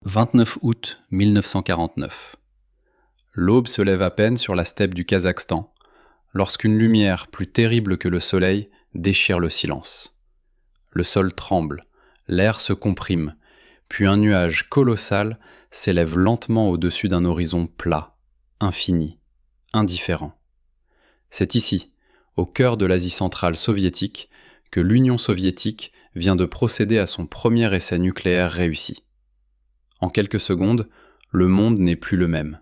29 août 1949. L'aube se lève à peine sur la steppe du Kazakhstan, lorsqu'une lumière plus terrible que le soleil déchire le silence. Le sol tremble, l'air se comprime, puis un nuage colossal s'élève lentement au-dessus d'un horizon plat, infini, indifférent. C'est ici, au cœur de l'Asie centrale soviétique, que l'Union soviétique vient de procéder à son premier essai nucléaire réussi. En quelques secondes, le monde n'est plus le même.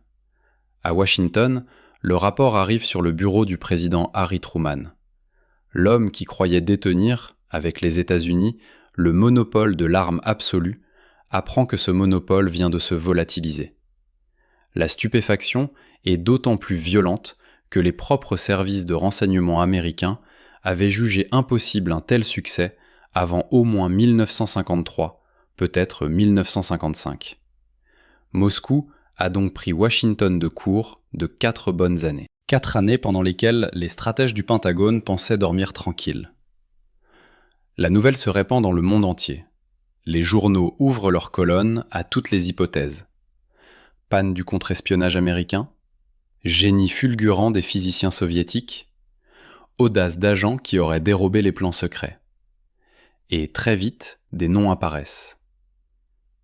À Washington, le rapport arrive sur le bureau du président Harry Truman. L'homme qui croyait détenir, avec les États-Unis, le monopole de l'arme absolue, apprend que ce monopole vient de se volatiliser. La stupéfaction est d'autant plus violente que les propres services de renseignement américains avaient jugé impossible un tel succès avant au moins 1953, peut-être 1955. Moscou a donc pris Washington de court de 4 bonnes années. 4 années pendant lesquelles les stratèges du Pentagone pensaient dormir tranquilles. La nouvelle se répand dans le monde entier. Les journaux ouvrent leurs colonnes à toutes les hypothèses. Panne du contre-espionnage américain, génie fulgurant des physiciens soviétiques, audace d'agents qui auraient dérobé les plans secrets. Et très vite, des noms apparaissent.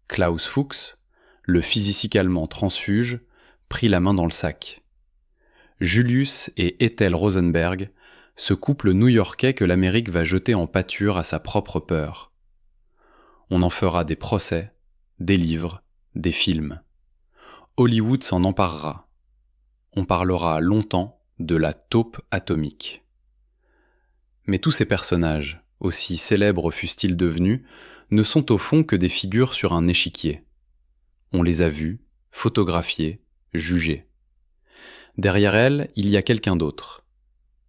Klaus Fuchs, le physicien allemand transfuge, prit la main dans le sac. Julius et Ethel Rosenberg, ce couple new-yorkais que l'Amérique va jeter en pâture à sa propre peur. On en fera des procès, des livres, des films. Hollywood s'en emparera. On parlera longtemps de la taupe atomique. Mais tous ces personnages, aussi célèbres fussent-ils devenus, ne sont au fond que des figures sur un échiquier. On les a vus, photographiés, jugés. Derrière elles, il y a quelqu'un d'autre.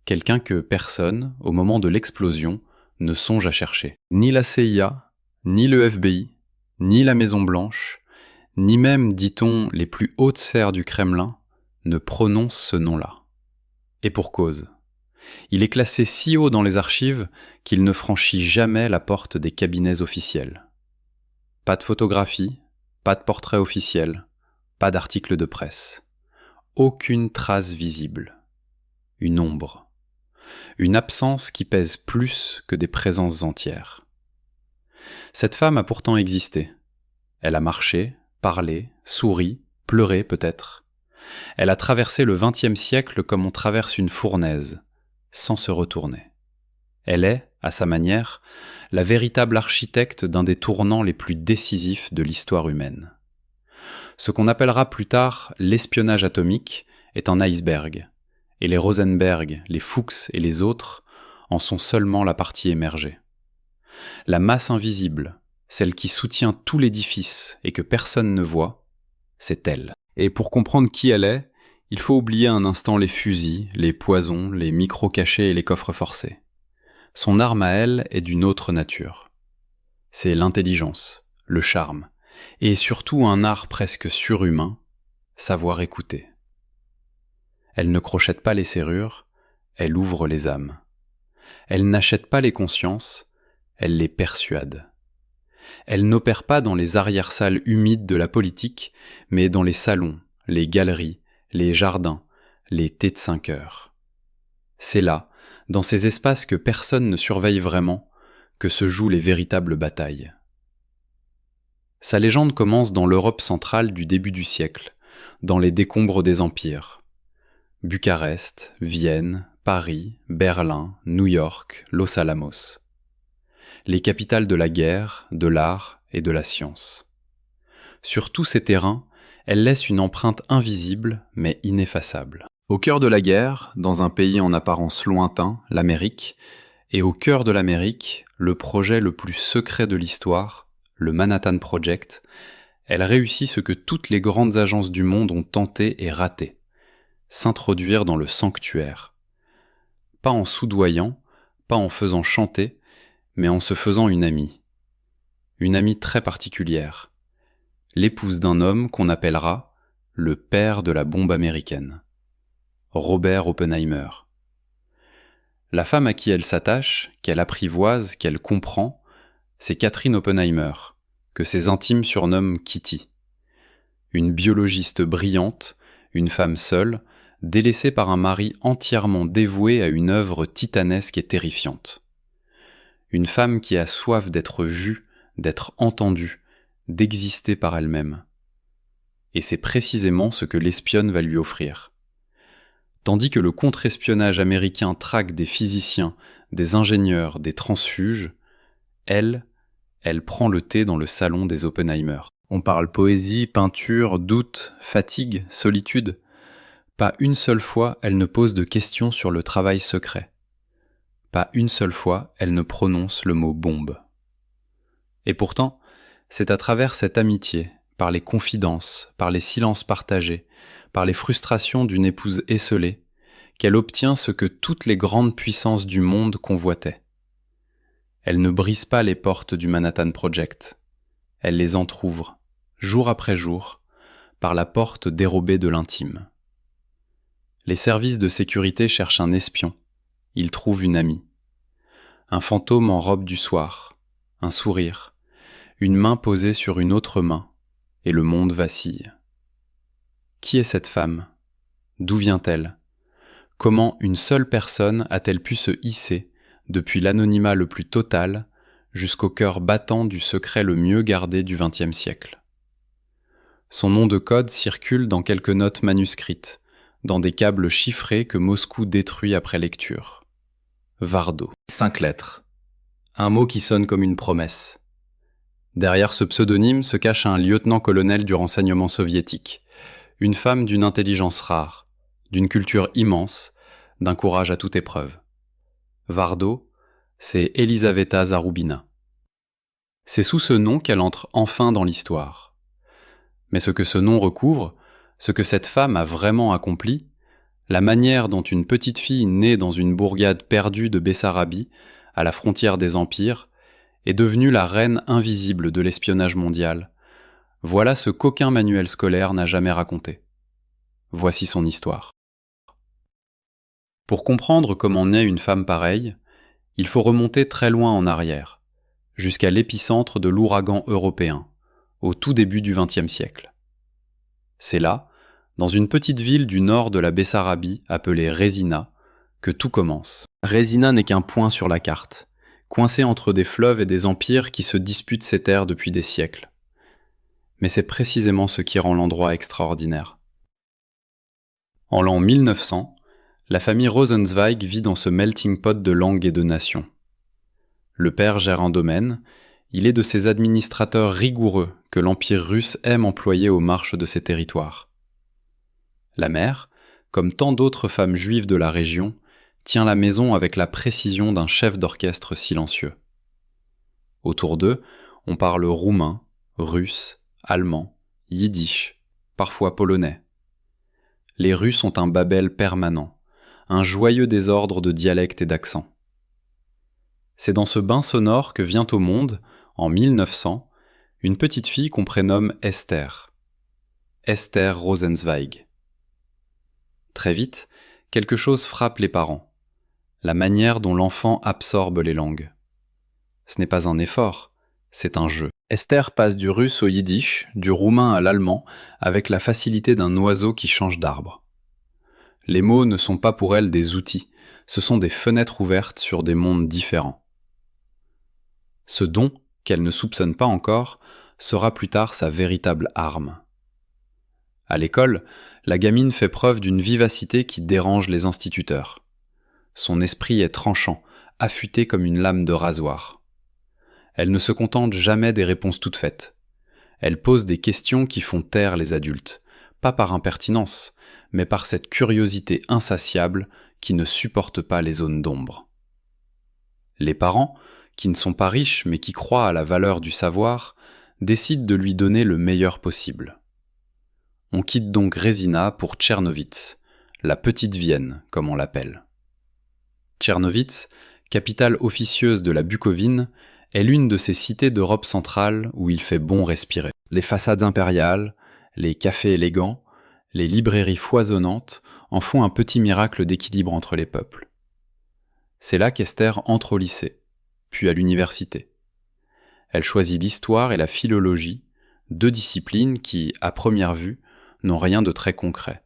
Quelqu'un que personne, au moment de l'explosion, ne songe à chercher. Ni la CIA, ni le FBI, ni la Maison-Blanche, ni même, dit-on, les plus hautes sphères du Kremlin, ne prononcent ce nom-là. Et pour cause. Il est classé si haut dans les archives qu'il ne franchit jamais la porte des cabinets officiels. Pas de photographie, pas de portrait officiel, pas d'article de presse. Aucune trace visible. Une ombre. Une absence qui pèse plus que des présences entières. Cette femme a pourtant existé. Elle a marché, parlé, souri, pleuré peut-être. Elle a traversé le XXe siècle comme on traverse une fournaise, sans se retourner. Elle est, à sa manière, la véritable architecte d'un des tournants les plus décisifs de l'histoire humaine. Ce qu'on appellera plus tard l'espionnage atomique est un iceberg, et les Rosenberg, les Fuchs et les autres en sont seulement la partie émergée. La masse invisible, celle qui soutient tout l'édifice et que personne ne voit, c'est elle. Et pour comprendre qui elle est, il faut oublier un instant les fusils, les poisons, les micros cachés et les coffres forcés. Son arme à elle est d'une autre nature. C'est l'intelligence, le charme, et surtout un art presque surhumain, savoir écouter. Elle ne crochette pas les serrures, elle ouvre les âmes. Elle n'achète pas les consciences, elle les persuade. Elle n'opère pas dans les arrière-salles humides de la politique, mais dans les salons, les galeries, les jardins, les thés de 5 heures. C'est là, dans ces espaces que personne ne surveille vraiment, que se jouent les véritables batailles. Sa légende commence dans l'Europe centrale du début du siècle, dans les décombres des empires. Bucarest, Vienne, Paris, Berlin, New York, Los Alamos. Les capitales de la guerre, de l'art et de la science. Sur tous ces terrains, elle laisse une empreinte invisible mais ineffaçable. Au cœur de la guerre, dans un pays en apparence lointain, l'Amérique, et au cœur de l'Amérique, le projet le plus secret de l'histoire, le Manhattan Project, elle réussit ce que toutes les grandes agences du monde ont tenté et raté, s'introduire dans le sanctuaire. Pas en soudoyant, pas en faisant chanter, mais en se faisant une amie. Une amie très particulière. L'épouse d'un homme qu'on appellera le père de la bombe américaine. Robert Oppenheimer. La femme à qui elle s'attache, qu'elle apprivoise, qu'elle comprend, c'est Catherine Oppenheimer, que ses intimes surnomment Kitty. Une biologiste brillante, une femme seule, délaissée par un mari entièrement dévoué à une œuvre titanesque et terrifiante. Une femme qui a soif d'être vue, d'être entendue, d'exister par elle-même. Et c'est précisément ce que l'espionne va lui offrir. Tandis que le contre-espionnage américain traque des physiciens, des ingénieurs, des transfuges, elle prend le thé dans le salon des Oppenheimer. On parle poésie, peinture, doute, fatigue, solitude. Pas une seule fois elle ne pose de questions sur le travail secret. Pas une seule fois elle ne prononce le mot bombe. Et pourtant, c'est à travers cette amitié, par les confidences, par les silences partagés, par les frustrations d'une épouse esseulée, qu'elle obtient ce que toutes les grandes puissances du monde convoitaient. Elle ne brise pas les portes du Manhattan Project. Elle les entr'ouvre, jour après jour, par la porte dérobée de l'intime. Les services de sécurité cherchent un espion. Ils trouvent une amie. Un fantôme en robe du soir, un sourire, une main posée sur une autre main, et le monde vacille. Qui est cette femme ? D'où vient-elle ? Comment une seule personne a-t-elle pu se hisser, depuis l'anonymat le plus total, jusqu'au cœur battant du secret le mieux gardé du XXe siècle ? Son nom de code circule dans quelques notes manuscrites, dans des câbles chiffrés que Moscou détruit après lecture. Vardo. 5 lettres. Un mot qui sonne comme une promesse. Derrière ce pseudonyme se cache un lieutenant-colonel du renseignement soviétique, une femme d'une intelligence rare, d'une culture immense, d'un courage à toute épreuve. Vardo, c'est Elisaveta Zarubina. C'est sous ce nom qu'elle entre enfin dans l'histoire. Mais ce que ce nom recouvre, ce que cette femme a vraiment accompli, la manière dont une petite fille née dans une bourgade perdue de Bessarabie, à la frontière des empires, est devenue la reine invisible de l'espionnage mondial, voilà ce qu'aucun manuel scolaire n'a jamais raconté. Voici son histoire. Pour comprendre comment naît une femme pareille, il faut remonter très loin en arrière, jusqu'à l'épicentre de l'ouragan européen, au tout début du XXe siècle. C'est là, dans une petite ville du nord de la Bessarabie appelée Rezina, que tout commence. Rezina n'est qu'un point sur la carte, coincé entre des fleuves et des empires qui se disputent ces terres depuis des siècles. Mais c'est précisément ce qui rend l'endroit extraordinaire. En l'an 1900, la famille Rosenzweig vit dans ce melting pot de langues et de nations. Le père gère un domaine, il est de ces administrateurs rigoureux que l'Empire russe aime employer aux marches de ses territoires. La mère, comme tant d'autres femmes juives de la région, tient la maison avec la précision d'un chef d'orchestre silencieux. Autour d'eux, on parle roumain, russe, allemand, yiddish, parfois polonais. Les rues sont un babel permanent, un joyeux désordre de dialectes et d'accents. C'est dans ce bain sonore que vient au monde, en 1900, une petite fille qu'on prénomme Esther. Esther Rosenzweig. Très vite, quelque chose frappe les parents. La manière dont l'enfant absorbe les langues. Ce n'est pas un effort, c'est un jeu. Esther passe du russe au yiddish, du roumain à l'allemand, avec la facilité d'un oiseau qui change d'arbre. Les mots ne sont pas pour elle des outils, ce sont des fenêtres ouvertes sur des mondes différents. Ce don, qu'elle ne soupçonne pas encore, sera plus tard sa véritable arme. À l'école, la gamine fait preuve d'une vivacité qui dérange les instituteurs. Son esprit est tranchant, affûté comme une lame de rasoir. Elle ne se contente jamais des réponses toutes faites. Elle pose des questions qui font taire les adultes, pas par impertinence, mais par cette curiosité insatiable qui ne supporte pas les zones d'ombre. Les parents, qui ne sont pas riches mais qui croient à la valeur du savoir, décident de lui donner le meilleur possible. On quitte donc Rezina pour Tchernowitz, la petite Vienne, comme on l'appelle. Tchernowitz, capitale officieuse de la Bucovine, est l'une de ces cités d'Europe centrale où il fait bon respirer. Les façades impériales, les cafés élégants, les librairies foisonnantes en font un petit miracle d'équilibre entre les peuples. C'est là qu'Esther entre au lycée, puis à l'université. Elle choisit l'histoire et la philologie, Deux disciplines qui, à première vue, n'ont rien de très concret.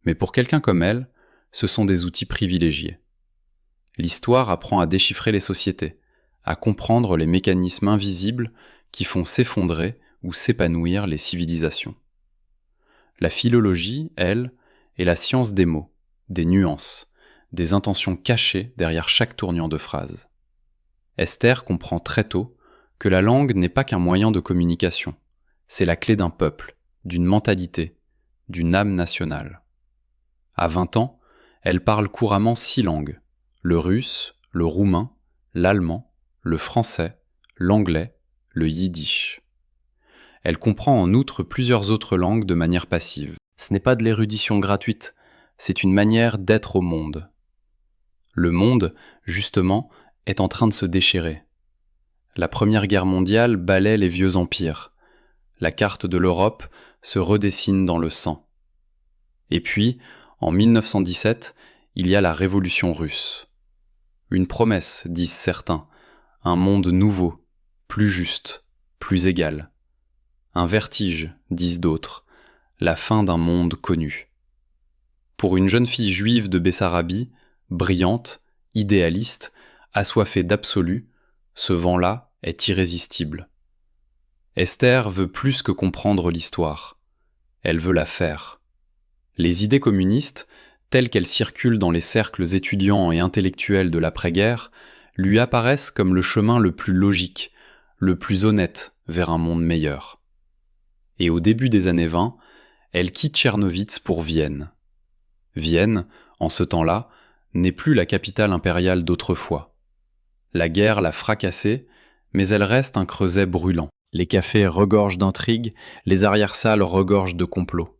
Mais pour quelqu'un comme elle, ce sont des outils privilégiés. L'histoire apprend à déchiffrer les sociétés, à comprendre les mécanismes invisibles qui font s'effondrer ou s'épanouir les civilisations. La philologie, elle, est la science des mots, des nuances, des intentions cachées derrière chaque tournure de phrase. Esther comprend très tôt que la langue n'est pas qu'un moyen de communication, c'est la clé d'un peuple, d'une mentalité, d'une âme nationale. À 20 ans, elle parle couramment 6 langues, le russe, le roumain, l'allemand, le français, l'anglais, le yiddish. Elle comprend en outre plusieurs autres langues de manière passive. Ce n'est pas de l'érudition gratuite, c'est une manière d'être au monde. Le monde, justement, est en train de se déchirer. La Première Guerre mondiale balaie les vieux empires. La carte de l'Europe se redessine dans le sang. Et puis, en 1917, il y a la Révolution russe. Une promesse, disent certains, un monde nouveau, plus juste, plus égal. Un vertige, disent d'autres, la fin d'un monde connu. Pour une jeune fille juive de Bessarabie, brillante, idéaliste, assoiffée d'absolu, ce vent-là est irrésistible. Esther veut plus que comprendre l'histoire. Elle veut la faire. Les idées communistes, telles qu'elles circulent dans les cercles étudiants et intellectuels de l'après-guerre, lui apparaissent comme le chemin le plus logique, le plus honnête vers un monde meilleur. Et au début des années 20, elle quitte Tchernowitz pour Vienne. Vienne, en ce temps-là, n'est plus la capitale impériale d'autrefois. La guerre l'a fracassée, mais elle reste un creuset brûlant. Les cafés regorgent d'intrigues, les arrière-salles regorgent de complots.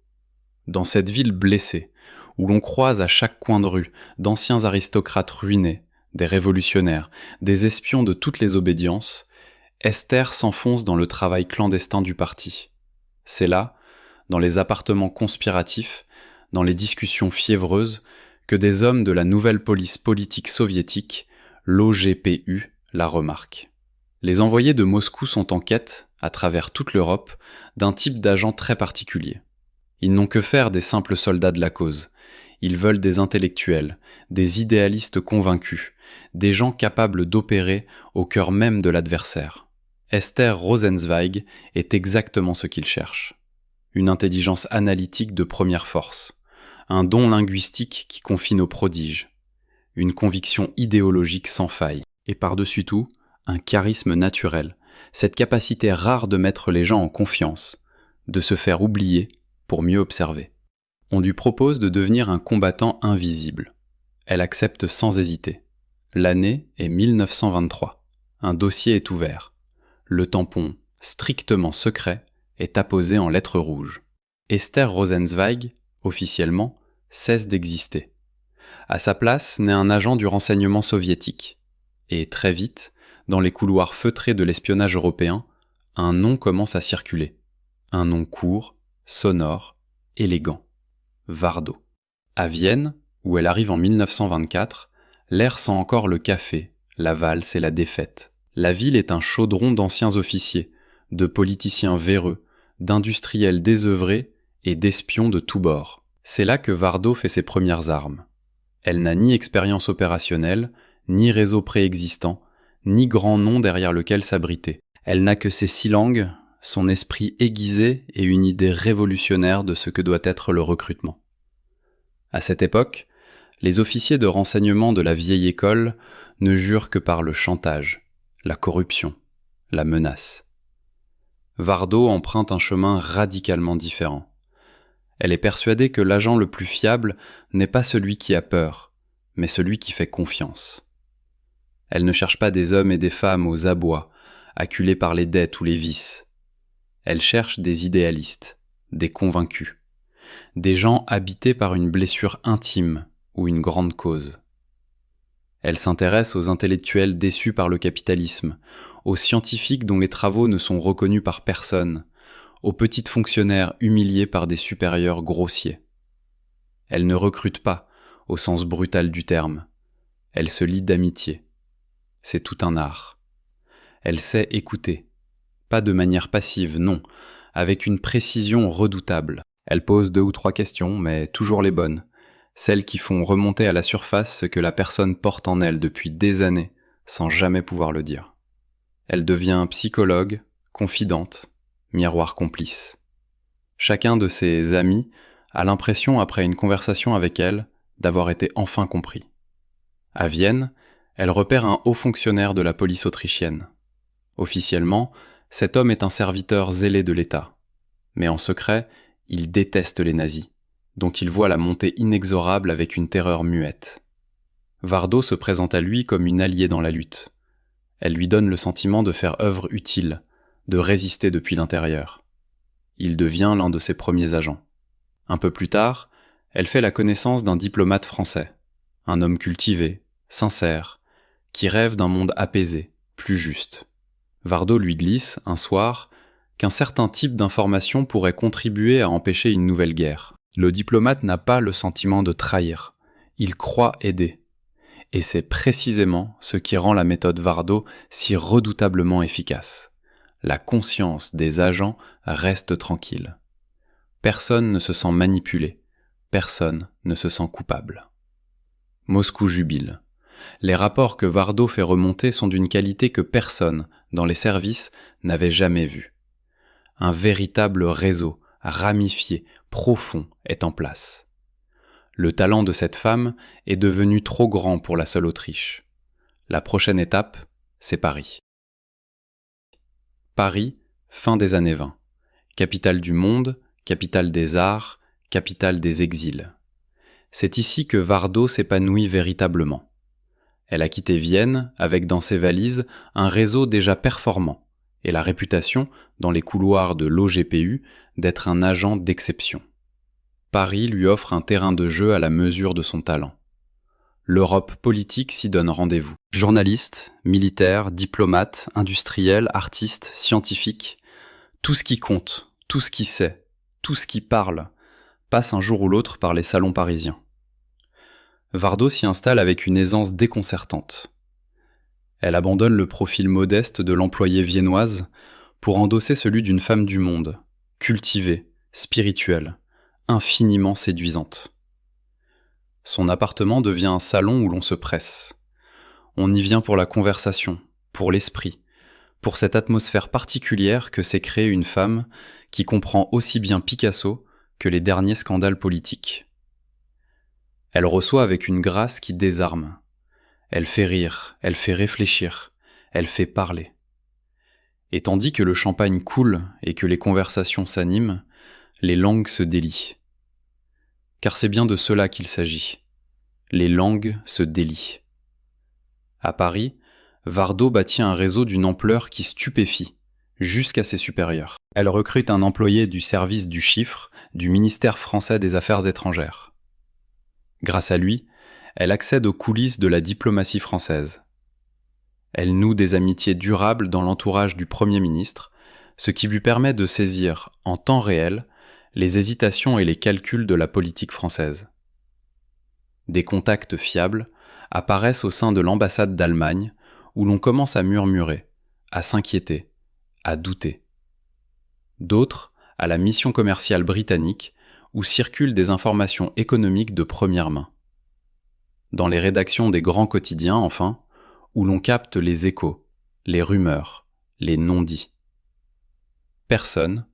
Dans cette ville blessée, où l'on croise à chaque coin de rue d'anciens aristocrates ruinés, des révolutionnaires, des espions de toutes les obédiences, Esther s'enfonce dans le travail clandestin du parti. C'est là, dans les appartements conspiratifs, dans les discussions fiévreuses, que des hommes de la nouvelle police politique soviétique, l'OGPU, la remarquent. Les envoyés de Moscou sont en quête, à travers toute l'Europe, d'un type d'agent très particulier. Ils n'ont que faire des simples soldats de la cause. Ils veulent des intellectuels, des idéalistes convaincus, des gens capables d'opérer au cœur même de l'adversaire. Esther Rosenzweig est exactement ce qu'ils cherchent. Une intelligence analytique de première force, un don linguistique qui confine aux prodiges, une conviction idéologique sans faille, et par-dessus tout, un charisme naturel, cette capacité rare de mettre les gens en confiance, de se faire oublier pour mieux observer. On lui propose de devenir un combattant invisible. Elle accepte sans hésiter. L'année est 1923. Un dossier est ouvert. Le tampon, strictement secret, est apposé en lettres rouges. Esther Rosenzweig, officiellement, cesse d'exister. À sa place naît un agent du renseignement soviétique. Et très vite, dans les couloirs feutrés de l'espionnage européen, un nom commence à circuler. Un nom court, sonore, élégant. Vardo. À Vienne, où elle arrive en 1924, l'air sent encore le café, la valse et la défaite. La ville est un chaudron d'anciens officiers, de politiciens véreux, d'industriels désœuvrés et d'espions de tous bords. C'est là que Vardo fait ses premières armes. Elle n'a ni expérience opérationnelle, ni réseau préexistant, ni grand nom derrière lequel s'abriter. Elle n'a que ses 6 langues, son esprit aiguisé et une idée révolutionnaire de ce que doit être le recrutement. À cette époque, les officiers de renseignement de la vieille école ne jurent que par le chantage, la corruption, la menace. Vardo emprunte un chemin radicalement différent. Elle est persuadée que l'agent le plus fiable n'est pas celui qui a peur, mais celui qui fait confiance. Elle ne cherche pas des hommes et des femmes aux abois, acculés par les dettes ou les vices. Elle cherche des idéalistes, des convaincus, des gens habités par une blessure intime ou une grande cause. Elle s'intéresse aux intellectuels déçus par le capitalisme, aux scientifiques dont les travaux ne sont reconnus par personne, aux petites fonctionnaires humiliés par des supérieurs grossiers. Elle ne recrute pas, au sens brutal du terme. Elle se lie d'amitié. C'est tout un art. Elle sait écouter, Pas de manière passive, non, avec une précision redoutable. Elle pose 2 ou 3 questions, mais toujours les bonnes. Celles qui font remonter à la surface ce que la personne porte en elle depuis des années, sans jamais pouvoir le dire. Elle devient psychologue, confidente, miroir complice. Chacun de ses amis a l'impression, après une conversation avec elle, d'avoir été enfin compris. À Vienne, elle repère un haut fonctionnaire de la police autrichienne. Officiellement, cet homme est un serviteur zélé de l'État. Mais en secret, il déteste les nazis, dont il voit la montée inexorable avec une terreur muette. Vardo se présente à lui comme une alliée dans la lutte. Elle lui donne le sentiment de faire œuvre utile, de résister depuis l'intérieur. Il devient l'un de ses premiers agents. Un peu plus tard, elle fait la connaissance d'un diplomate français, un homme cultivé, sincère, qui rêve d'un monde apaisé, plus juste. Vardo lui glisse, un soir, qu'un certain type d'information pourrait contribuer à empêcher une nouvelle guerre. Le diplomate n'a pas le sentiment de trahir. Il croit aider. Et c'est précisément ce qui rend la méthode Vardo si redoutablement efficace. La conscience des agents reste tranquille. Personne ne se sent manipulé. Personne ne se sent coupable. Moscou jubile. Les rapports que Vardo fait remonter sont d'une qualité que personne, dans les services, n'avait jamais vue. Un véritable réseau, ramifié, profond, est en place. Le talent de cette femme est devenu trop grand pour la seule Autriche. La prochaine étape, c'est Paris. Paris, fin des années 20. Capitale du monde, capitale des arts, capitale des exils. C'est ici que Vardo s'épanouit véritablement. Elle a quitté Vienne avec dans ses valises un réseau déjà performant et la réputation, dans les couloirs de l'OGPU, d'être un agent d'exception. Paris lui offre un terrain de jeu à la mesure de son talent. L'Europe politique s'y donne rendez-vous. Journalistes, militaires, diplomates, industriels, artistes, scientifiques, tout ce qui compte, tout ce qui sait, tout ce qui parle, passe un jour ou l'autre par les salons parisiens. Vardo s'y installe avec une aisance déconcertante. Elle abandonne le profil modeste de l'employée viennoise pour endosser celui d'une femme du monde, cultivée, spirituelle, infiniment séduisante. Son appartement devient un salon où l'on se presse. On y vient pour la conversation, pour l'esprit, pour cette atmosphère particulière que s'est créée une femme qui comprend aussi bien Picasso que les derniers scandales politiques. Elle reçoit avec une grâce qui désarme. Elle fait rire, elle fait réfléchir, elle fait parler. Et tandis que le champagne coule et que les conversations s'animent, les langues se délient. Car c'est bien de cela qu'il s'agit. Les langues se délient. À Paris, Vardo bâtit un réseau d'une ampleur qui stupéfie, jusqu'à ses supérieurs. Elle recrute un employé du service du chiffre du ministère français des Affaires étrangères. Grâce à lui, elle accède aux coulisses de la diplomatie française. Elle noue des amitiés durables dans l'entourage du Premier ministre, ce qui lui permet de saisir, en temps réel, les hésitations et les calculs de la politique française. Des contacts fiables apparaissent au sein de l'ambassade d'Allemagne, où l'on commence à murmurer, à s'inquiéter, à douter. D'autres, à la mission commerciale britannique, où circulent des informations économiques de première main. Dans les rédactions des grands quotidiens, enfin, où l'on capte les échos, les rumeurs, les non-dits. Personne,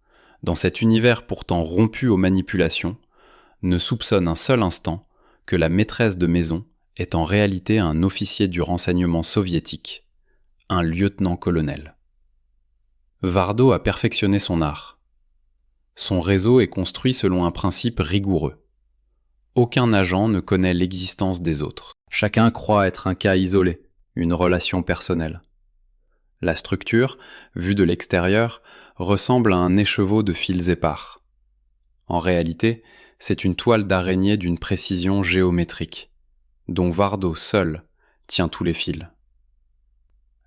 dans cet univers pourtant rompu aux manipulations, ne soupçonne un seul instant que la maîtresse de maison est en réalité un officier du renseignement soviétique, un lieutenant-colonel. Vardo a perfectionné son art. Son réseau est construit selon un principe rigoureux. Aucun agent ne connaît l'existence des autres. Chacun croit être un cas isolé, une relation personnelle. La structure, vue de l'extérieur, ressemble à un écheveau de fils épars. En réalité, c'est une toile d'araignée d'une précision géométrique, dont Vardo seul tient tous les fils.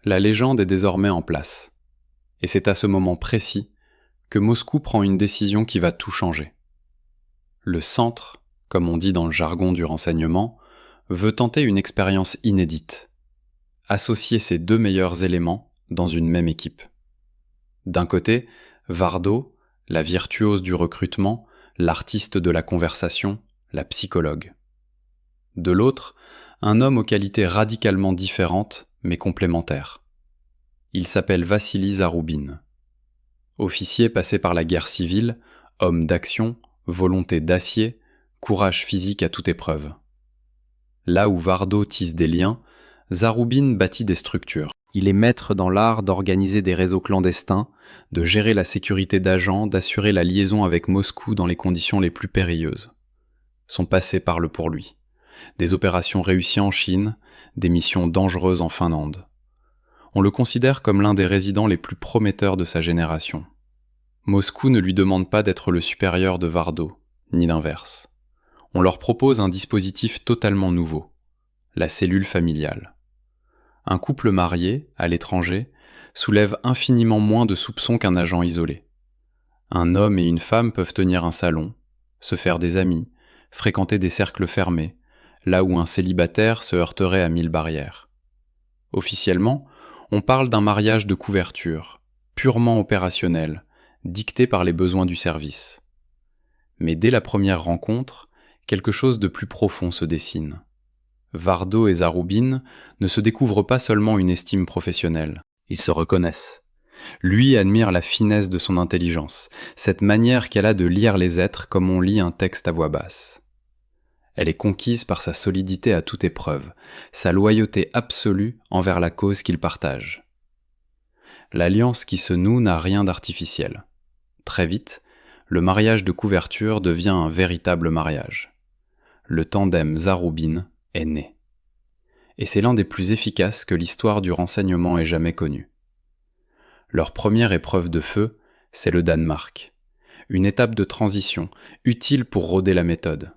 La légende est désormais en place, et c'est à ce moment précis que Moscou prend une décision qui va tout changer. Le centre, comme on dit dans le jargon du renseignement, veut tenter une expérience inédite. Associer ces deux meilleurs éléments dans une même équipe. D'un côté, Vardo, la virtuose du recrutement, l'artiste de la conversation, la psychologue. De l'autre, un homme aux qualités radicalement différentes, mais complémentaires. Il s'appelle Vassili Zaroubine. Officier passé par la guerre civile, homme d'action, volonté d'acier, courage physique à toute épreuve. Là où Vardo tisse des liens, Zaroubine bâtit des structures. Il est maître dans l'art d'organiser des réseaux clandestins, de gérer la sécurité d'agents, d'assurer la liaison avec Moscou dans les conditions les plus périlleuses. Son passé parle pour lui. Des opérations réussies en Chine, des missions dangereuses en Finlande. On le considère comme l'un des résidents les plus prometteurs de sa génération. Moscou ne lui demande pas d'être le supérieur de Vardo, ni l'inverse. On leur propose un dispositif totalement nouveau, la cellule familiale. Un couple marié, à l'étranger, soulève infiniment moins de soupçons qu'un agent isolé. Un homme et une femme peuvent tenir un salon, se faire des amis, fréquenter des cercles fermés, là où un célibataire se heurterait à 1000 barrières. Officiellement, on parle d'un mariage de couverture, purement opérationnel, dicté par les besoins du service. Mais dès la première rencontre, quelque chose de plus profond se dessine. Vardo et Zaroubine ne se découvrent pas seulement une estime professionnelle, ils se reconnaissent. Lui admire la finesse de son intelligence, cette manière qu'elle a de lire les êtres comme on lit un texte à voix basse. Elle est conquise par sa solidité à toute épreuve, sa loyauté absolue envers la cause qu'il partage. L'alliance qui se noue n'a rien d'artificiel. Très vite, le mariage de couverture devient un véritable mariage. Le tandem Zaroubine est né. Et c'est l'un des plus efficaces que l'histoire du renseignement ait jamais connu. Leur première épreuve de feu, c'est le Danemark. Une étape de transition, utile pour rôder la méthode.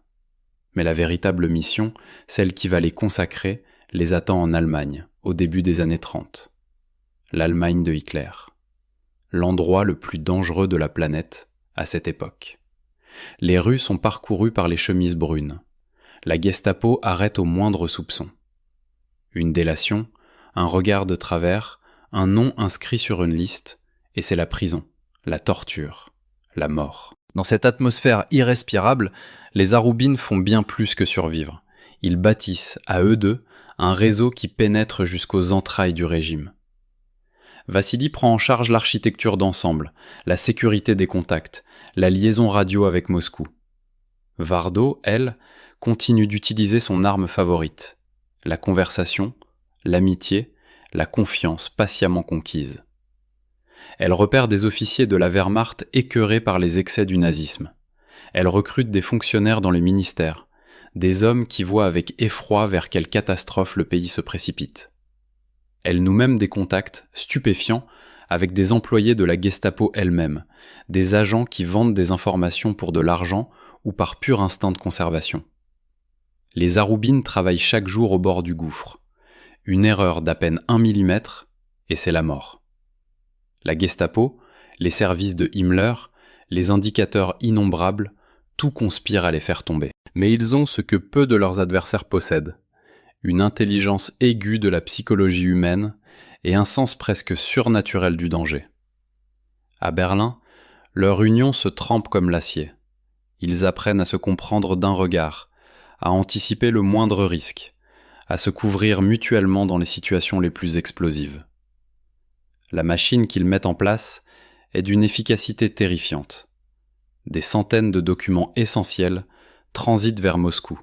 Mais la véritable mission, celle qui va les consacrer, les attend en Allemagne, au début des années 30. L'Allemagne de Hitler. L'endroit le plus dangereux de la planète à cette époque. Les rues sont parcourues par les chemises brunes. La Gestapo arrête au moindre soupçon. Une délation, un regard de travers, un nom inscrit sur une liste, et c'est la prison, la torture, la mort. Dans cette atmosphère irrespirable, les Zaroubines font bien plus que survivre. Ils bâtissent, à eux deux, un réseau qui pénètre jusqu'aux entrailles du régime. Vassili prend en charge l'architecture d'ensemble, la sécurité des contacts, la liaison radio avec Moscou. Vardo, elle, continue d'utiliser son arme favorite, la conversation, l'amitié, la confiance patiemment conquise. Elle repère des officiers de la Wehrmacht écœurés par les excès du nazisme. Elle recrute des fonctionnaires dans les ministères, des hommes qui voient avec effroi vers quelle catastrophe le pays se précipite. Elle noue même des contacts stupéfiants avec des employés de la Gestapo elle-même, des agents qui vendent des informations pour de l'argent ou par pur instinct de conservation. Les Zaroubines travaillent chaque jour au bord du gouffre. Une erreur d'à peine 1 mm, et c'est la mort. La Gestapo, les services de Himmler, les indicateurs innombrables, tout conspire à les faire tomber. Mais ils ont ce que peu de leurs adversaires possèdent, une intelligence aiguë de la psychologie humaine et un sens presque surnaturel du danger. À Berlin, leur union se trempe comme l'acier. Ils apprennent à se comprendre d'un regard, à anticiper le moindre risque, à se couvrir mutuellement dans les situations les plus explosives. La machine qu'ils mettent en place est d'une efficacité terrifiante. Des centaines de documents essentiels transitent vers Moscou.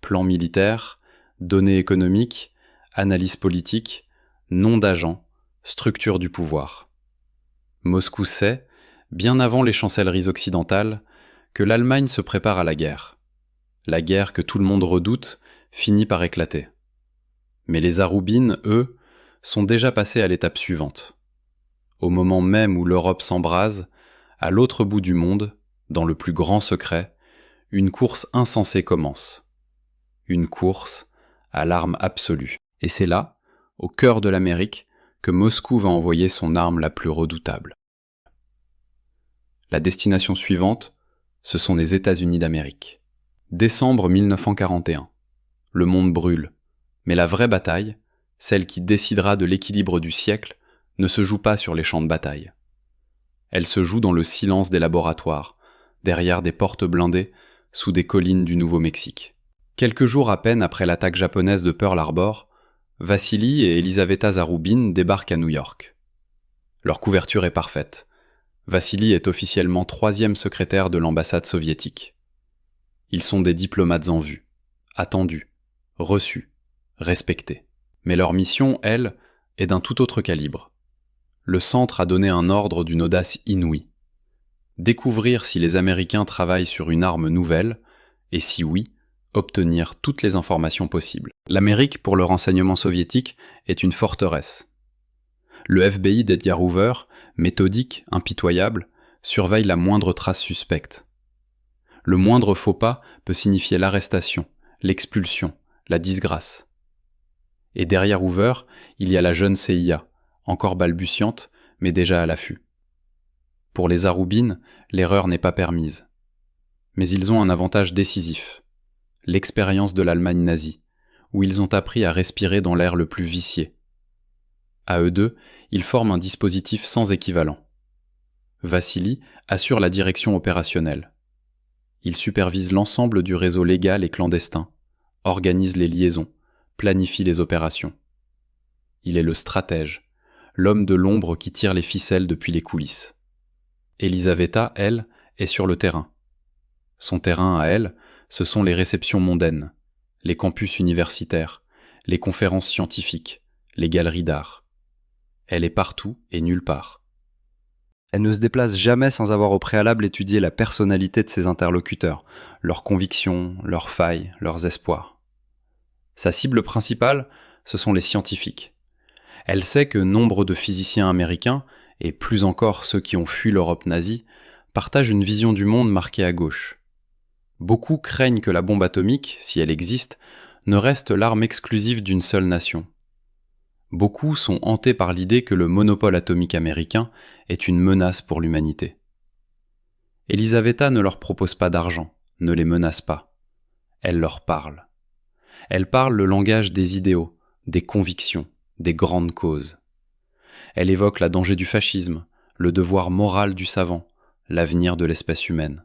Plans militaires, données économiques, analyses politiques, noms d'agents, structure du pouvoir. Moscou sait, bien avant les chancelleries occidentales, que l'Allemagne se prépare à la guerre. La guerre que tout le monde redoute finit par éclater. Mais les Zaroubines, eux, sont déjà passés à l'étape suivante. Au moment même où l'Europe s'embrase, à l'autre bout du monde, dans le plus grand secret, une course insensée commence. Une course à l'arme absolue. Et c'est là, au cœur de l'Amérique, que Moscou va envoyer son arme la plus redoutable. La destination suivante, ce sont les États-Unis d'Amérique. Décembre 1941. Le monde brûle. Mais la vraie bataille, celle qui décidera de l'équilibre du siècle, ne se joue pas sur les champs de bataille. Elle se joue dans le silence des laboratoires, derrière des portes blindées, sous des collines du Nouveau-Mexique. Quelques jours à peine après l'attaque japonaise de Pearl Harbor, Vassili et Elisaveta Zarubin débarquent à New York. Leur couverture est parfaite. Vassili est officiellement 3e secrétaire de l'ambassade soviétique. Ils sont des diplomates en vue, attendus, reçus, respectés. Mais leur mission, elle, est d'un tout autre calibre. Le centre a donné un ordre d'une audace inouïe. Découvrir si les Américains travaillent sur une arme nouvelle, et si oui, obtenir toutes les informations possibles. L'Amérique, pour le renseignement soviétique, est une forteresse. Le FBI d'Edgar Hoover, méthodique, impitoyable, surveille la moindre trace suspecte. Le moindre faux pas peut signifier l'arrestation, l'expulsion, la disgrâce. Et derrière Hoover, il y a la jeune CIA, encore balbutiante, mais déjà à l'affût. Pour les Zarubin, l'erreur n'est pas permise. Mais ils ont un avantage décisif. L'expérience de l'Allemagne nazie, où ils ont appris à respirer dans l'air le plus vicié. À eux deux, ils forment un dispositif sans équivalent. Vassili assure la direction opérationnelle. Il supervise l'ensemble du réseau légal et clandestin, organise les liaisons, planifie les opérations. Il est le stratège, l'homme de l'ombre qui tire les ficelles depuis les coulisses. Elisaveta, elle, est sur le terrain. Son terrain à elle, ce sont les réceptions mondaines, les campus universitaires, les conférences scientifiques, les galeries d'art. Elle est partout et nulle part. Elle ne se déplace jamais sans avoir au préalable étudié la personnalité de ses interlocuteurs, leurs convictions, leurs failles, leurs espoirs. Sa cible principale, ce sont les scientifiques. Elle sait que nombre de physiciens américains, et plus encore ceux qui ont fui l'Europe nazie, partagent une vision du monde marquée à gauche. Beaucoup craignent que la bombe atomique, si elle existe, ne reste l'arme exclusive d'une seule nation. Beaucoup sont hantés par l'idée que le monopole atomique américain est une menace pour l'humanité. Elisaveta ne leur propose pas d'argent, ne les menace pas. Elle leur parle. Elle parle le langage des idéaux, des convictions, des grandes causes. Elle évoque la danger du fascisme, le devoir moral du savant, l'avenir de l'espèce humaine.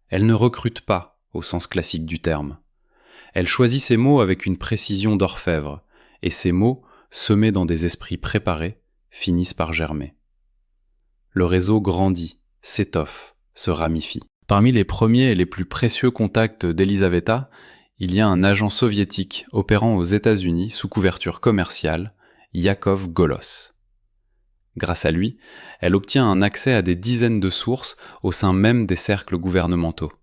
Elle ne recrute pas, au sens classique du terme. Elle choisit ses mots avec une précision d'orfèvre, et ces mots, semés dans des esprits préparés, finissent par germer. Le réseau grandit, s'étoffe, se ramifie. Parmi les premiers et les plus précieux contacts d'Elisaveta, il y a un agent soviétique opérant aux États-Unis sous couverture commerciale, Yakov Golos. Grâce à lui, elle obtient un accès à des dizaines de sources au sein même des cercles gouvernementaux.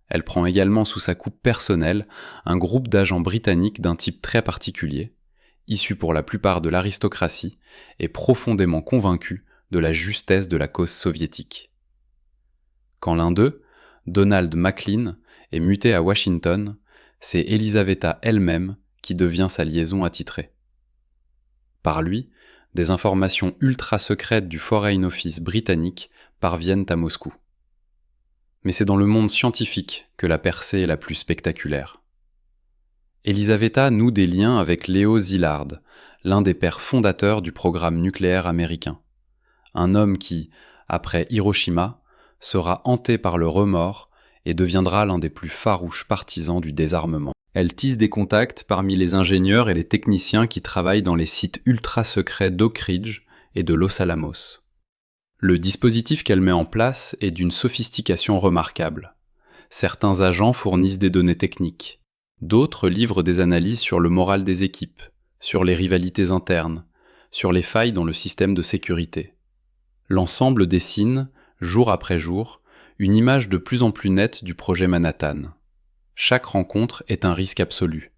Elle prend également sous sa coupe personnelle un groupe d'agents britanniques d'un type très particulier, issus pour la plupart de l'aristocratie et profondément convaincus de la justesse de la cause soviétique. Quand l'un d'eux, Donald Maclean, est muté à Washington, c'est Elisaveta elle-même qui devient sa liaison attitrée. Par lui, des informations ultra-secrètes du Foreign Office britannique parviennent à Moscou. Mais c'est dans le monde scientifique que la percée est la plus spectaculaire. Elisaveta noue des liens avec Leo Szilard, l'un des pères fondateurs du programme nucléaire américain. Un homme qui, après Hiroshima, sera hanté par le remords et deviendra l'un des plus farouches partisans du désarmement. Elle tisse des contacts parmi les ingénieurs et les techniciens qui travaillent dans les sites ultra-secrets d'Oak Ridge et de Los Alamos. Le dispositif qu'elle met en place est d'une sophistication remarquable. Certains agents fournissent des données techniques. D'autres livrent des analyses sur le moral des équipes, sur les rivalités internes, sur les failles dans le système de sécurité. L'ensemble dessine, jour après jour, une image de plus en plus nette du projet Manhattan. Chaque rencontre est un risque absolu.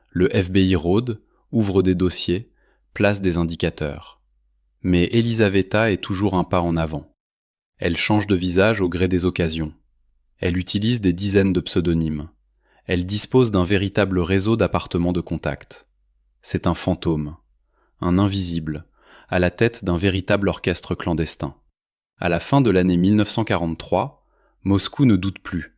Le FBI rôde, ouvre des dossiers, place des indicateurs. Mais Elisaveta est toujours un pas en avant. Elle change de visage au gré des occasions. Elle utilise des dizaines de pseudonymes. Elle dispose d'un véritable réseau d'appartements de contact. C'est un fantôme, un invisible, à la tête d'un véritable orchestre clandestin. À la fin de l'année 1943, Moscou ne doute plus.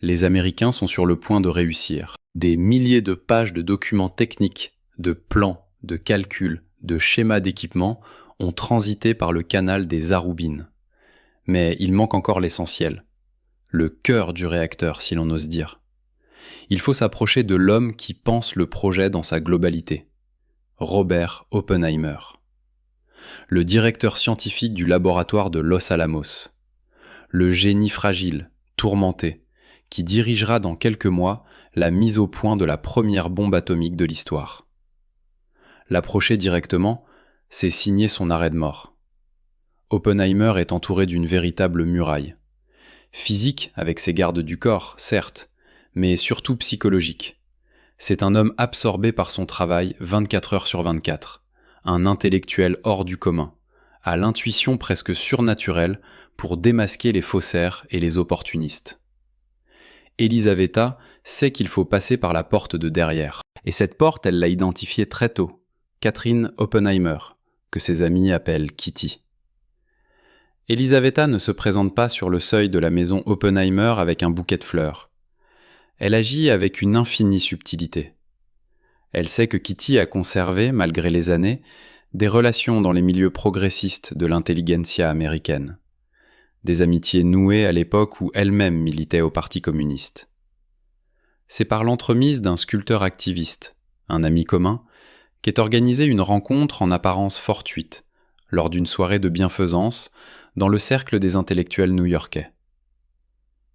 Les Américains sont sur le point de réussir. Des milliers de pages de documents techniques, de plans, de calculs, de schémas d'équipement ont transité par le canal des Aroubines. Mais il manque encore l'essentiel, le cœur du réacteur si l'on ose dire. Il faut s'approcher de l'homme qui pense le projet dans sa globalité, Robert Oppenheimer, le directeur scientifique du laboratoire de Los Alamos, le génie fragile, tourmenté, qui dirigera dans quelques mois la mise au point de la première bombe atomique de l'histoire. L'approcher directement, c'est signer son arrêt de mort. Oppenheimer est entouré d'une véritable muraille. Physique, avec ses gardes du corps, certes, mais surtout psychologique. C'est un homme absorbé par son travail 24 heures sur 24, un intellectuel hors du commun, à l'intuition presque surnaturelle pour démasquer les faussaires et les opportunistes. Elisaveta sait qu'il faut passer par la porte de derrière. Et cette porte, elle l'a identifiée très tôt, Catherine Oppenheimer, que ses amis appellent Kitty. Elisaveta ne se présente pas sur le seuil de la maison Oppenheimer avec un bouquet de fleurs. Elle agit avec une infinie subtilité. Elle sait que Kitty a conservé, malgré les années, des relations dans les milieux progressistes de l'intelligentsia américaine. Des amitiés nouées à l'époque où elle-même militait au Parti communiste. C'est par l'entremise d'un sculpteur activiste, un ami commun, qu'est organisée une rencontre en apparence fortuite, lors d'une soirée de bienfaisance, dans le cercle des intellectuels new-yorkais.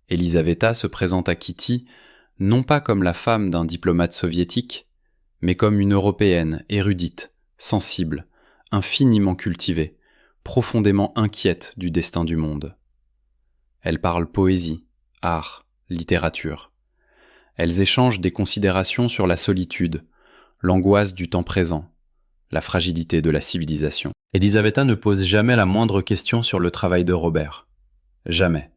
Elisaveta se présente à Kitty non pas comme la femme d'un diplomate soviétique, mais comme une Européenne érudite, sensible, infiniment cultivée, profondément inquiète du destin du monde. Elles parlent poésie, art, littérature. Elles échangent des considérations sur la solitude, l'angoisse du temps présent, la fragilité de la civilisation. Elisaveta ne pose jamais la moindre question sur le travail de Robert. Jamais.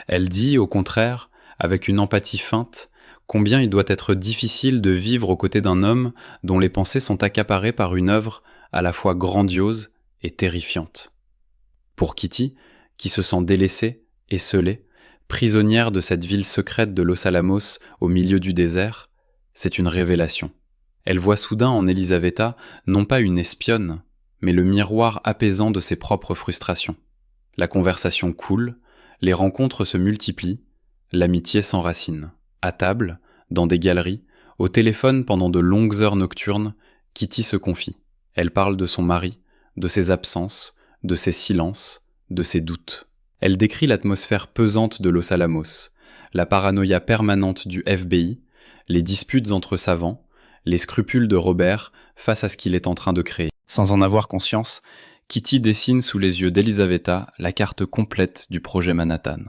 Elle dit, au contraire, avec une empathie feinte, combien il doit être difficile de vivre aux côtés d'un homme dont les pensées sont accaparées par une œuvre à la fois grandiose et terrifiante. Pour Kitty, qui se sent délaissée, esseulée, prisonnière de cette ville secrète de Los Alamos au milieu du désert, c'est une révélation. Elle voit soudain en Elisaveta non pas une espionne, mais le miroir apaisant de ses propres frustrations. La conversation coule, les rencontres se multiplient, l'amitié s'enracine. À table, dans des galeries, au téléphone pendant de longues heures nocturnes, Kitty se confie. Elle parle de son mari, de ses absences, de ses silences, de ses doutes. Elle décrit l'atmosphère pesante de Los Alamos, la paranoïa permanente du FBI, les disputes entre savants, les scrupules de Robert face à ce qu'il est en train de créer. Sans en avoir conscience, Kitty dessine sous les yeux d'Elisaveta la carte complète du projet Manhattan.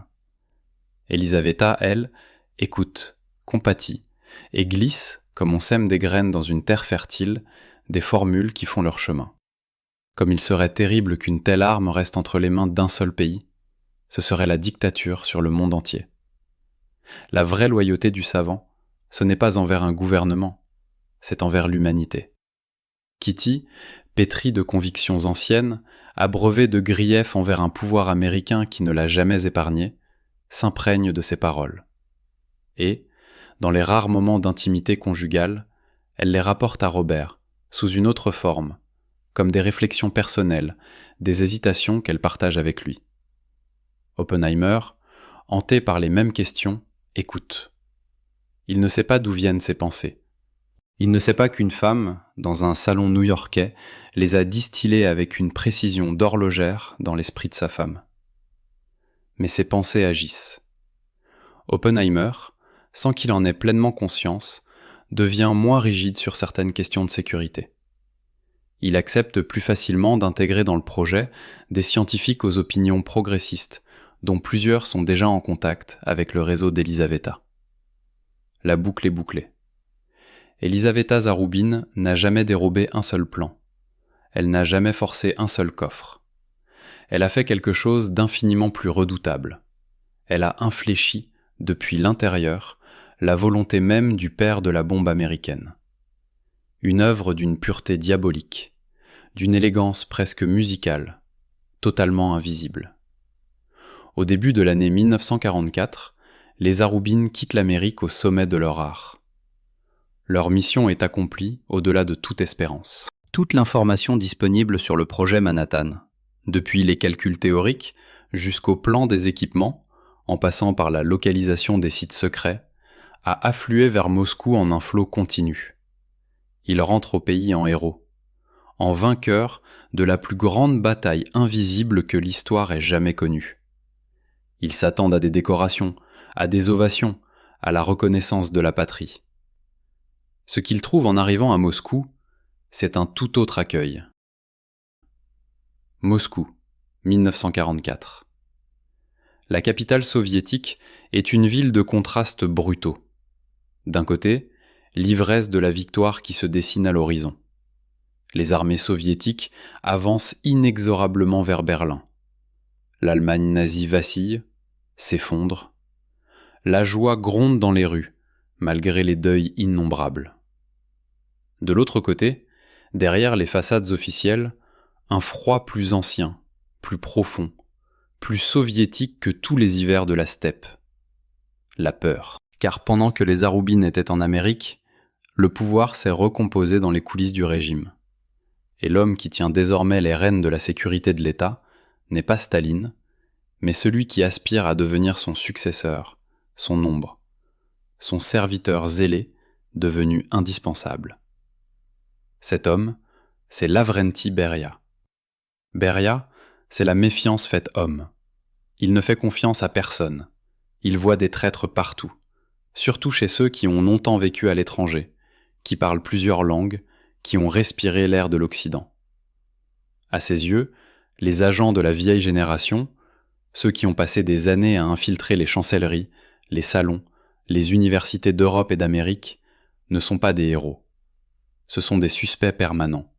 Elisaveta, elle, écoute, compatit, et glisse, comme on sème des graines dans une terre fertile, des formules qui font leur chemin. Comme il serait terrible qu'une telle arme reste entre les mains d'un seul pays, ce serait la dictature sur le monde entier. La vraie loyauté du savant, ce n'est pas envers un gouvernement, c'est envers l'humanité. Kitty, pétrie de convictions anciennes, abreuvée de griefs envers un pouvoir américain qui ne l'a jamais épargnée, s'imprègne de ses paroles. Et, dans les rares moments d'intimité conjugale, elle les rapporte à Robert, sous une autre forme, comme des réflexions personnelles, des hésitations qu'elle partage avec lui. Oppenheimer, hanté par les mêmes questions, écoute. Il ne sait pas d'où viennent ses pensées. Il ne sait pas qu'une femme, dans un salon new-yorkais, les a distillées avec une précision d'horlogère dans l'esprit de sa femme. Mais ses pensées agissent. Oppenheimer, sans qu'il en ait pleinement conscience, devient moins rigide sur certaines questions de sécurité. Il accepte plus facilement d'intégrer dans le projet des scientifiques aux opinions progressistes, dont plusieurs sont déjà en contact avec le réseau d'Elisaveta. La boucle est bouclée. Elisaveta Zaroubine n'a jamais dérobé un seul plan. Elle n'a jamais forcé un seul coffre. Elle a fait quelque chose d'infiniment plus redoutable. Elle a infléchi, depuis l'intérieur, la volonté même du père de la bombe américaine. Une œuvre d'une pureté diabolique, d'une élégance presque musicale, totalement invisible. Au début de l'année 1944, les Zaroubines quittent l'Amérique au sommet de leur art. Leur mission est accomplie au-delà de toute espérance. toute l'information disponible sur le projet Manhattan, depuis les calculs théoriques jusqu'au plan des équipements, en passant par la localisation des sites secrets, a afflué vers Moscou en un flot continu. Il rentre au pays en héros, en vainqueur de la plus grande bataille invisible que l'histoire ait jamais connue. Ils s'attendent à des décorations, à des ovations, à la reconnaissance de la patrie. Ce qu'ils trouvent en arrivant à Moscou, c'est un tout autre accueil. Moscou, 1944. La capitale soviétique est une ville de contrastes brutaux. D'un côté, l'ivresse de la victoire qui se dessine à l'horizon. Les armées soviétiques avancent inexorablement vers Berlin. L'Allemagne nazie vacille, s'effondre. La joie gronde dans les rues, malgré les deuils innombrables. De l'autre côté, derrière les façades officielles, un froid plus ancien, plus profond, plus soviétique que tous les hivers de la steppe. La peur. Car pendant que les Zaroubines étaient en Amérique, le pouvoir s'est recomposé dans les coulisses du régime. Et l'homme qui tient désormais les rênes de la sécurité de l'État n'est pas Staline, mais celui qui aspire à devenir son successeur, son ombre, son serviteur zélé, devenu indispensable. Cet homme, c'est Lavrenti Beria. Beria, c'est la méfiance faite homme. Il ne fait confiance à personne. Il voit des traîtres partout, surtout chez ceux qui ont longtemps vécu à l'étranger, qui parlent plusieurs langues, qui ont respiré l'air de l'Occident. À ses yeux, les agents de la vieille génération, ceux qui ont passé des années à infiltrer les chancelleries, les salons, les universités d'Europe et d'Amérique, ne sont pas des héros. Ce sont des suspects permanents,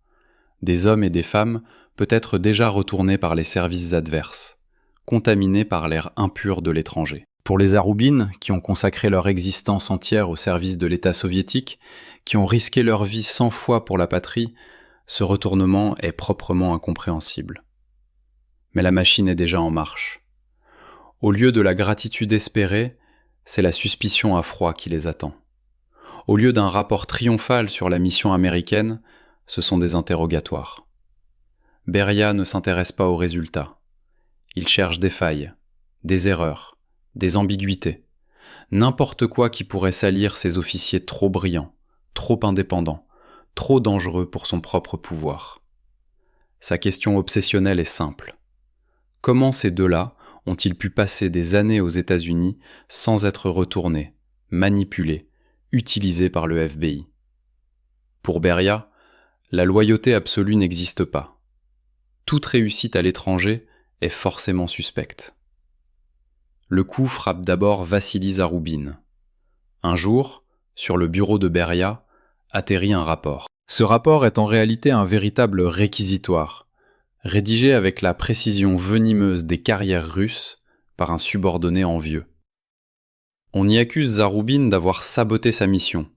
des hommes et des femmes peut-être déjà retournés par les services adverses, contaminés par l'air impur de l'étranger. Pour les Zaroubines, qui ont consacré leur existence entière au service de l'État soviétique, qui ont risqué leur vie 100 fois pour la patrie, ce retournement est proprement incompréhensible. Mais la machine est déjà en marche. Au lieu de la gratitude espérée, c'est la suspicion à froid qui les attend. Au lieu d'un rapport triomphal sur la mission américaine, ce sont des interrogatoires. Beria ne s'intéresse pas aux résultats. Il cherche des failles, des erreurs, des ambiguïtés, n'importe quoi qui pourrait salir ces officiers trop brillants, trop indépendants, trop dangereux pour son propre pouvoir. Sa question obsessionnelle est simple. Comment ces deux-là ont-ils pu passer des années aux États-Unis sans être retournés, manipulés, utilisés par le FBI? Pour Beria, la loyauté absolue n'existe pas. Toute réussite à l'étranger est forcément suspecte. Le coup frappe d'abord Vassili Zaroubine. Un jour, sur le bureau de Beria, atterrit un rapport. Ce rapport est en réalité un véritable réquisitoire, rédigé avec la précision venimeuse des carrières russes par un subordonné envieux. On y accuse Zaroubine d'avoir saboté sa mission,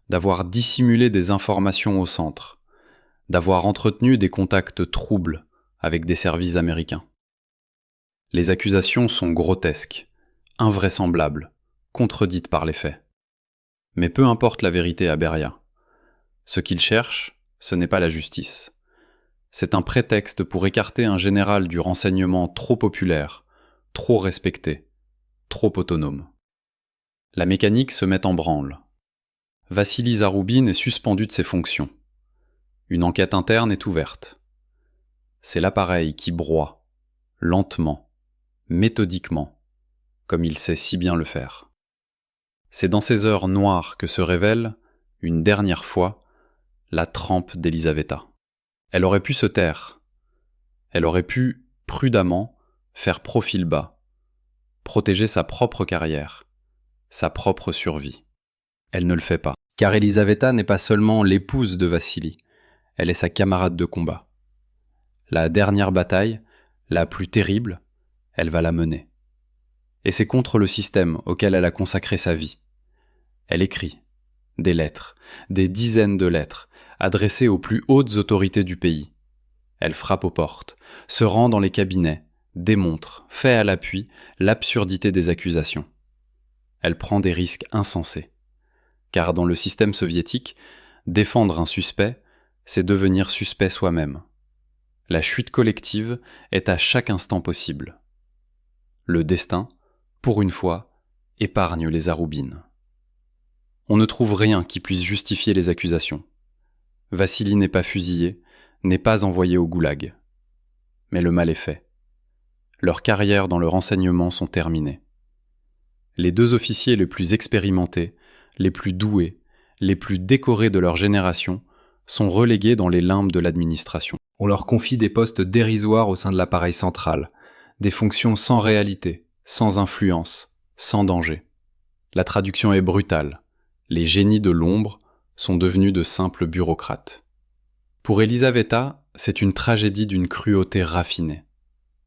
d'avoir dissimulé des informations au centre, d'avoir entretenu des contacts troubles avec des services américains. Les accusations sont grotesques, invraisemblables, contredites par les faits. Mais peu importe la vérité à Beria. Ce qu'il cherche, ce n'est pas la justice. C'est un prétexte pour écarter un général du renseignement trop populaire, trop respecté, trop autonome. La mécanique se met en branle. Vassili Zaroubine est suspendu de ses fonctions. Une enquête interne est ouverte. C'est l'appareil qui broie, lentement, méthodiquement, comme il sait si bien le faire. C'est dans ces heures noires que se révèle, une dernière fois, la trempe d'Elisaveta. Elle aurait pu se taire. Elle aurait pu, prudemment, faire profil bas, protéger sa propre carrière, sa propre survie. Elle ne le fait pas. Car Elisaveta n'est pas seulement l'épouse de Vassili, elle est sa camarade de combat. La dernière bataille, la plus terrible, elle va la mener. Et c'est contre le système auquel elle a consacré sa vie. Elle écrit des lettres, des dizaines de lettres, adressées aux plus hautes autorités du pays. Elle frappe aux portes, se rend dans les cabinets, démontre, fait à l'appui, l'absurdité des accusations. Elle prend des risques insensés. Car dans le système soviétique, défendre un suspect, c'est devenir suspect soi-même. La chute collective est à chaque instant possible. Le destin, pour une fois, épargne les Aroubines. On ne trouve rien qui puisse justifier les accusations. Vassili n'est pas fusillé, n'est pas envoyé au goulag. Mais le mal est fait. Leurs carrières dans le renseignement sont terminées. Les deux officiers les plus expérimentés, les plus doués, les plus décorés de leur génération sont relégués dans les limbes de l'administration. On leur confie des postes dérisoires au sein de l'appareil central, des fonctions sans réalité, sans influence, sans danger. La traduction est brutale. Les génies de l'ombre sont devenus de simples bureaucrates. Pour Elisaveta, c'est une tragédie d'une cruauté raffinée.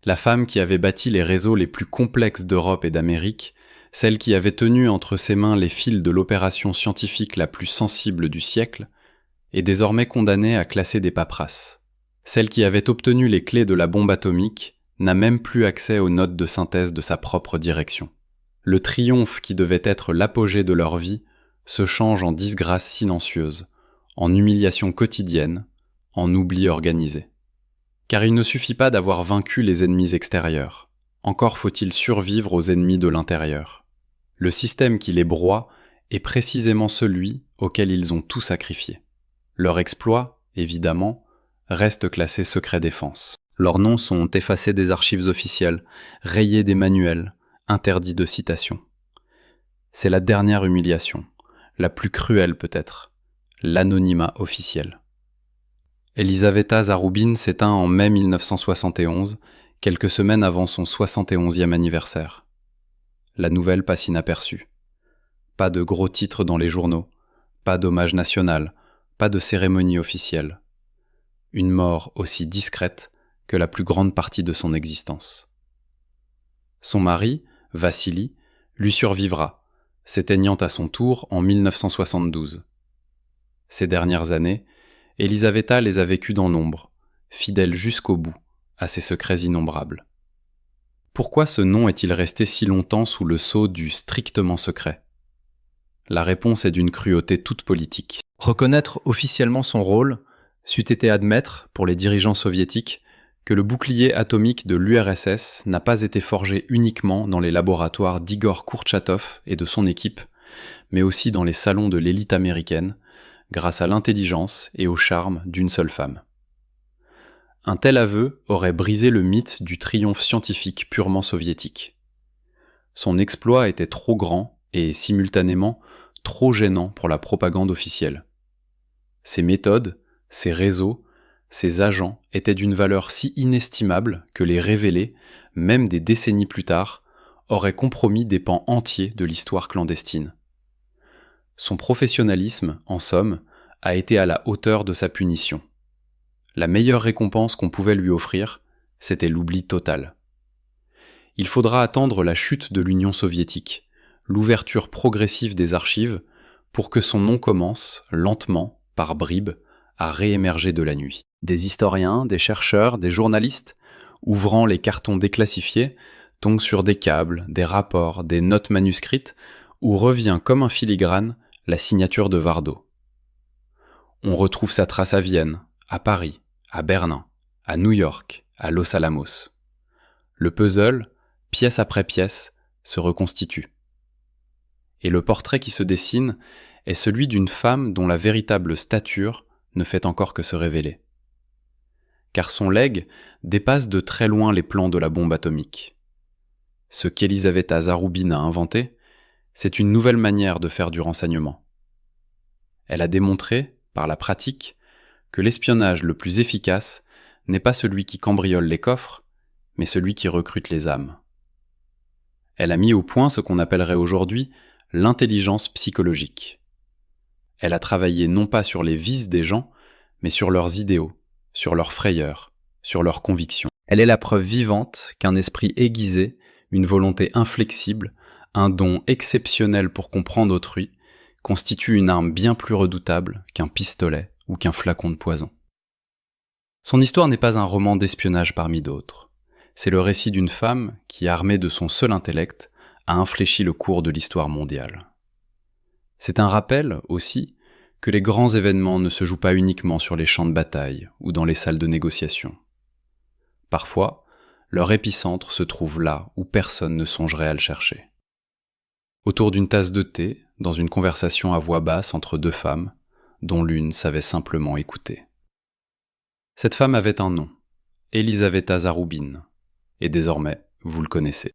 La femme qui avait bâti les réseaux les plus complexes d'Europe et d'Amérique, celle qui avait tenu entre ses mains les fils de l'opération scientifique la plus sensible du siècle, est désormais condamnée à classer des paperasses. Celle qui avait obtenu les clés de la bombe atomique n'a même plus accès aux notes de synthèse de sa propre direction. Le triomphe qui devait être l'apogée de leur vie se change en disgrâce silencieuse, en humiliation quotidienne, en oubli organisé. Car il ne suffit pas d'avoir vaincu les ennemis extérieurs, encore faut-il survivre aux ennemis de l'intérieur. Le système qui les broie est précisément celui auquel ils ont tout sacrifié. Leur exploit, évidemment, reste classé secret défense. Leurs noms sont effacés des archives officielles, rayés des manuels, interdits de citation. C'est la dernière humiliation, la plus cruelle peut-être, l'anonymat officiel. Elisaveta Zaroubine s'éteint en mai 1971, quelques semaines avant son 71e anniversaire. La nouvelle passe inaperçue. Pas de gros titres dans les journaux, pas d'hommage national, pas de cérémonie officielle. Une mort aussi discrète que la plus grande partie de son existence. Son mari, Vassili, lui survivra, s'éteignant à son tour en 1972. Ces dernières années, Elisaveta les a vécues dans l'ombre, fidèle jusqu'au bout à ses secrets innombrables. Pourquoi ce nom est-il resté si longtemps sous le sceau du strictement secret ? La réponse est d'une cruauté toute politique. Reconnaître officiellement son rôle c'eût été admettre, pour les dirigeants soviétiques, que le bouclier atomique de l'URSS n'a pas été forgé uniquement dans les laboratoires d'Igor Kourtchatov et de son équipe, mais aussi dans les salons de l'élite américaine, grâce à l'intelligence et au charme d'une seule femme. Un tel aveu aurait brisé le mythe du triomphe scientifique purement soviétique. Son exploit était trop grand et, simultanément, trop gênant pour la propagande officielle. Ses méthodes, ses réseaux, ses agents étaient d'une valeur si inestimable que les révéler, même des décennies plus tard, aurait compromis des pans entiers de l'histoire clandestine. Son professionnalisme, en somme, a été à la hauteur de sa punition. La meilleure récompense qu'on pouvait lui offrir, c'était l'oubli total. Il faudra attendre la chute de l'Union soviétique, l'ouverture progressive des archives, pour que son nom commence, lentement, par bribes, à réémerger de la nuit. Des historiens, des chercheurs, des journalistes, ouvrant les cartons déclassifiés, tombent sur des câbles, des rapports, des notes manuscrites, où revient comme un filigrane la signature de Vardo. On retrouve sa trace à Vienne, à Paris, à Berlin, à New York, à Los Alamos. Le puzzle, pièce après pièce, se reconstitue. Et le portrait qui se dessine est celui d'une femme dont la véritable stature ne fait encore que se révéler. Car son legs dépasse de très loin les plans de la bombe atomique. Ce qu'Elisaveta Zaroubine a inventé, c'est une nouvelle manière de faire du renseignement. Elle a démontré, par la pratique, que l'espionnage le plus efficace n'est pas celui qui cambriole les coffres, mais celui qui recrute les âmes. Elle a mis au point ce qu'on appellerait aujourd'hui l'intelligence psychologique. Elle a travaillé non pas sur les vices des gens, mais sur leurs idéaux, sur leurs frayeurs, sur leurs convictions. Elle est la preuve vivante qu'un esprit aiguisé, une volonté inflexible, un don exceptionnel pour comprendre autrui, constitue une arme bien plus redoutable qu'un pistolet ou qu'un flacon de poison. Son histoire n'est pas un roman d'espionnage parmi d'autres. C'est le récit d'une femme qui, armée de son seul intellect, a infléchi le cours de l'histoire mondiale. C'est un rappel, aussi, que les grands événements ne se jouent pas uniquement sur les champs de bataille ou dans les salles de négociation. Parfois, leur épicentre se trouve là où personne ne songerait à le chercher. Autour d'une tasse de thé, dans une conversation à voix basse entre deux femmes, dont l'une savait simplement écouter. Cette femme avait un nom, Elisaveta Zaroubine, et désormais, vous le connaissez.